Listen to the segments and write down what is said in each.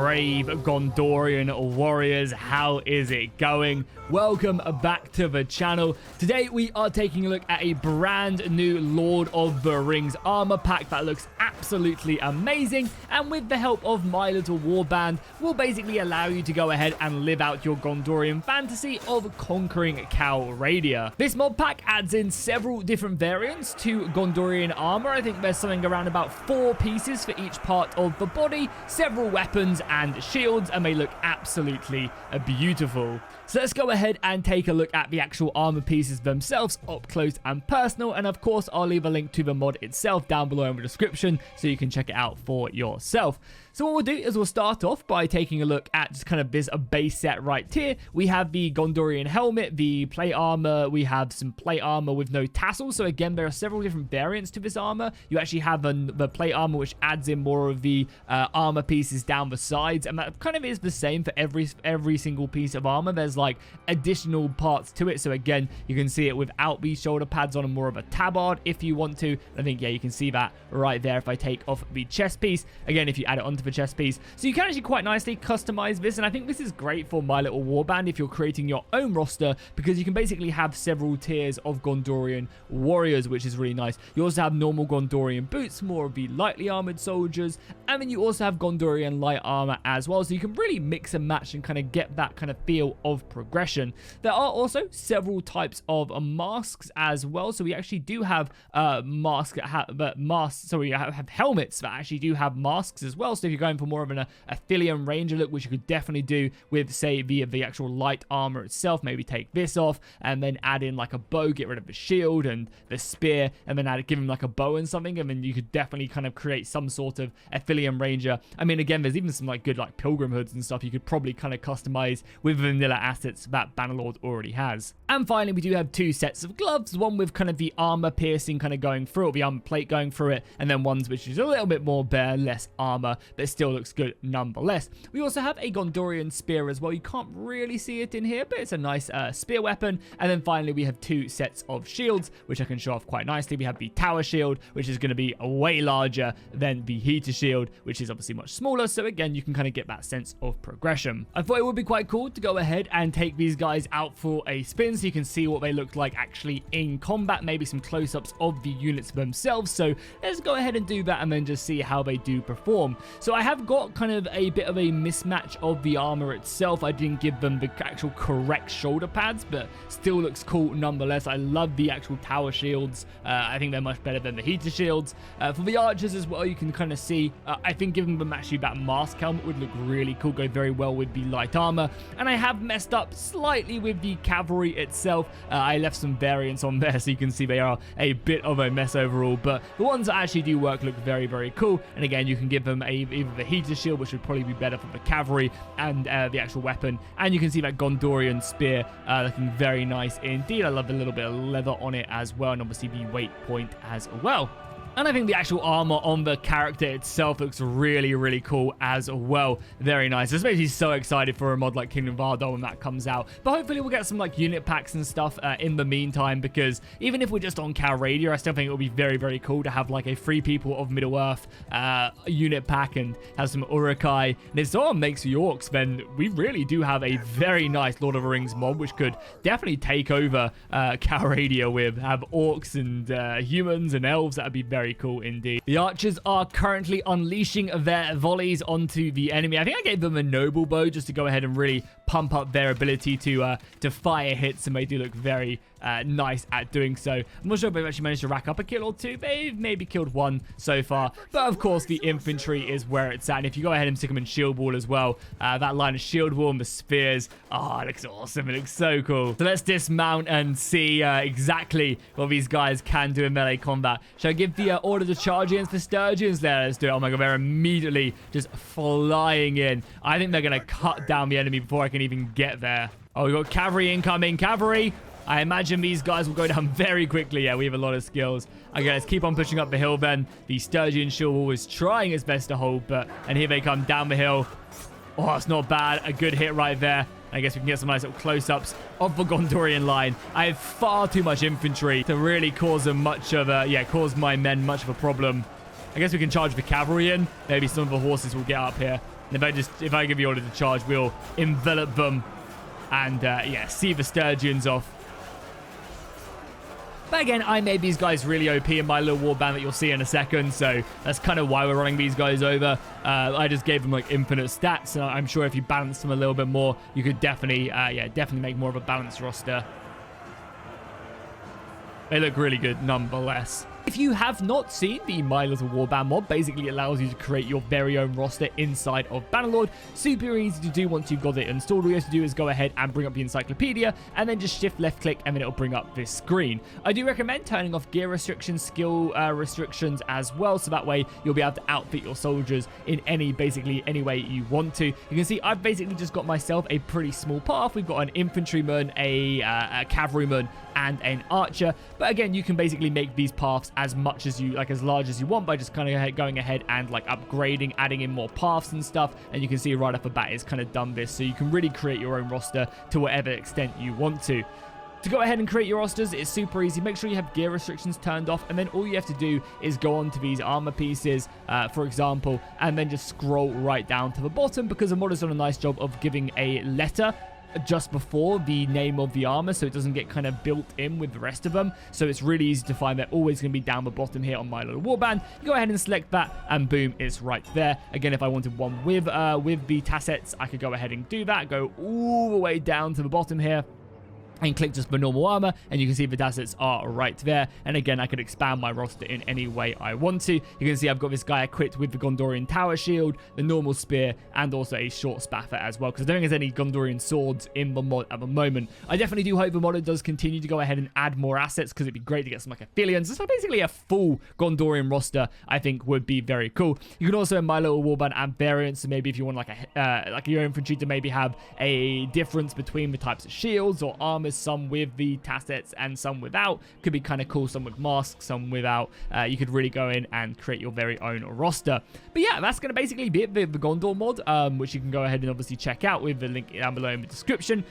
brave Gondorian warriors. How is it going? Welcome back to the channel. Today we are taking a look at a brand new Lord of the Rings armor pack that looks absolutely amazing, and with the help of my little warband will basically allow you to go ahead and live out your Gondorian fantasy of conquering Cal Radia. This mod pack adds in several different variants to Gondorian armor. I think there's something around about 4 pieces for each part of the body, several weapons and shields, and they look absolutely beautiful. So let's go ahead and take a look at the actual armor pieces themselves up close and personal, and of course I'll leave a link to the mod itself down below in the description so you can check it out for yourself. So what we'll do is we'll start off by taking a look at just kind of this base set right here. We have the Gondorian helmet, the plate armor, we have some plate armor with no tassels. So again, there are several different variants to this armor. You actually have the plate armor, which adds in more of the armor pieces down the sides, and that kind of is the same for every single piece of armor. There's like additional parts to it. So again, you can see it without these shoulder pads on and more of a tabard if you want to. I think, yeah, you can see that right there if I take off the chest piece. Again, if you add it onto the chest piece. So you can actually quite nicely customize this, and I think this is great for my little warband if you're creating your own roster, because you can basically have several tiers of Gondorian warriors, which is really nice. You also have normal Gondorian boots, more of the lightly armored soldiers, and then you also have Gondorian light armor as well. So you can really mix and match and kind of get that kind of feel of progression. There are also several types of masks as well. So we actually do have masks so we have helmets that actually do have masks as well. So if you're going for more of an Athelian Ranger look, which you could definitely do with, say, the actual light armor itself, maybe take this off and then add in like a bow, get rid of the shield and the spear, and then give him like a bow and something, and then you could definitely kind of create some sort of Athelian Ranger. I mean, again, there's even some like good like pilgrim hoods and stuff you could probably kind of customize with vanilla assets that Bannerlord already has. And finally, we do have 2 sets of gloves, one with kind of the armor piercing kind of going through it, the armor plate going through it, and then ones which is a little bit more bare, less armor, but still looks good nonetheless. We also have a Gondorian spear as well. You can't really see it in here, but it's a nice spear weapon. And then finally, we have 2 sets of shields, which I can show off quite nicely. We have the tower shield, which is going to be way larger than the heater shield, which is obviously much smaller. So again, you can kind of get that sense of progression. I thought it would be quite cool to go ahead and take these guys out for a spin so you can see what they look like actually in combat, maybe some close-ups of the units themselves. So let's go ahead and do that and then just see how they do perform. So I have got kind of a bit of a mismatch of the armor itself. I didn't give them the actual correct shoulder pads, but still looks cool nonetheless. I love the actual tower shields. I think they're much better than the heater shields. For the archers as well, you can kind of see, I think giving them actually that mask helmet would look really cool, go very well with the light armor. And I have messed up slightly with the cavalry itself. I left some variants on there so you can see they are a bit of a mess overall, but the ones that actually do work look very, very cool. And again, you can give them either the heater shield, which would probably be better for the cavalry, and the actual weapon. And you can see that Gondorian spear looking very nice indeed. I love a little bit of leather on it as well, and obviously the weight point as well. And I think the actual armor on the character itself looks really, really cool as well. Very nice. I'm basically so excited for a mod like Kingdom of Ardor when that comes out. But hopefully we'll get some like unit packs and stuff in the meantime, because even if we're just on Cal Radia, I still think it would be very, very cool to have like a Free People of Middle-earth unit pack and have some Urukai. And if someone makes the orcs, then we really do have a very nice Lord of the Rings mod, which could definitely take over Cal Radia with have orcs and humans and elves. That would be very cool indeed. The archers are currently unleashing their volleys onto the enemy. I think I gave them a noble bow just to go ahead and really pump up their ability to fire hits, and they do look very nice at doing so. I'm not sure if they've actually managed to rack up a kill or 2. They've maybe killed 1 so far, but of course the infantry is where it's at. And if you go ahead and stick them in shield wall as well, that line of shield wall and the spears, oh, it looks awesome. It looks so cool. So let's dismount and see exactly what these guys can do in melee combat. Shall I give the order to charge against the sturgeons? There, let's do it. Oh my god, they're immediately just flying in. I think they're going to cut down the enemy before I can even get there. Oh, we've got cavalry incoming. Cavalry! I imagine these guys will go down very quickly. Yeah, we have a lot of skills. Okay, let's keep on pushing up the hill then. The sturgeon shield wall is trying its best to hold, and here they come down the hill. Oh, it's not bad. A good hit right there. I guess we can get some nice little close-ups of the Gondorian line. I have far too much infantry to really cause them much of a, cause my men much of a problem. I guess we can charge the cavalry in. Maybe some of the horses will get up here. And if I give the order to charge, we'll envelop them and, yeah, see the sturgeons off. But again, I made these guys really OP in my little warband that you'll see in a second, so that's kind of why we're running these guys over. I just gave them like infinite stats, and I'm sure if you balance them a little bit more, you could definitely, yeah, definitely make more of a balanced roster. They look really good nonetheless. If you have not seen the My Little Warband mod, basically allows you to create your very own roster inside of Bannerlord. Super easy to do once you've got it installed. All you have to do is go ahead and bring up the encyclopedia and then just shift left click and then it'll bring up this screen. I do recommend turning off gear restrictions, skill restrictions as well, so that way you'll be able to outfit your soldiers in basically any way you want to. You can see I've basically just got myself a pretty small path. We've got an infantryman, a cavalryman, and an archer. But again, you can basically make these paths as much as you like, as large as you want, by just kind of going ahead and like upgrading, adding in more paths and stuff. And you can see right off the bat it's kind of done this, so you can really create your own roster to whatever extent you want to. To go ahead and create your rosters, it's super easy. Make sure you have gear restrictions turned off, and then all you have to do is go on to these armor pieces, for example, and then just scroll right down to the bottom, because the mod has done a nice job of giving a letter just before the name of the armor, so it doesn't get kind of built in with the rest of them. So it's really easy to find. They're always going to be down the bottom here on My Little Warband. You go ahead and select that, and boom, it's right there. Again, if I wanted one with the tassets, I could go ahead and do that. Go all the way down to the bottom here and click just the normal armor, and you can see the tassets are right there. And again, I could expand my roster in any way I want to. You can see I've got this guy equipped with the Gondorian tower shield, the normal spear, and also a short spaffer as well, because I don't think there's any Gondorian swords in the mod at the moment. I definitely do hope the mod does continue to go ahead and add more assets, because it'd be great to get some like affiliates. So basically a full Gondorian roster I think would be very cool. You can also in My Little Warband add variants, so maybe if you want like your infantry to maybe have a difference between the types of shields or armor, some with the tassets and some without, could be kind of cool. Some with masks, some without. You could really go in and create your very own roster. But yeah, that's going to basically be it for the Gondor mod, which you can go ahead and obviously check out with the link down below in the description.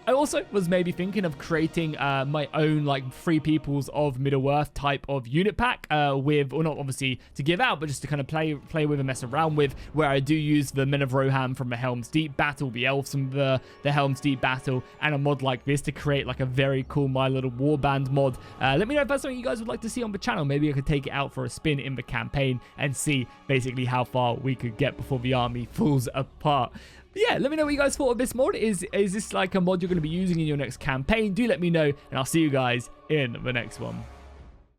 I also was maybe thinking of creating my own like Free Peoples of Middle-earth type of unit pack with, or not obviously to give out, but just to kind of play with and mess around with, where I do use the Men of Rohan from the Helm's Deep battle, the elves from the Helm's Deep battle, and a mod like this to create like a very cool My Little Warband mod. Let me know if that's something you guys would like to see on the channel. Maybe I could take it out for a spin in the campaign and see basically how far we could get before the army falls apart. But yeah, let me know what you guys thought of this mod. Is this like a mod you're going to be using in your next campaign? Do let me know, and I'll see you guys in the next one.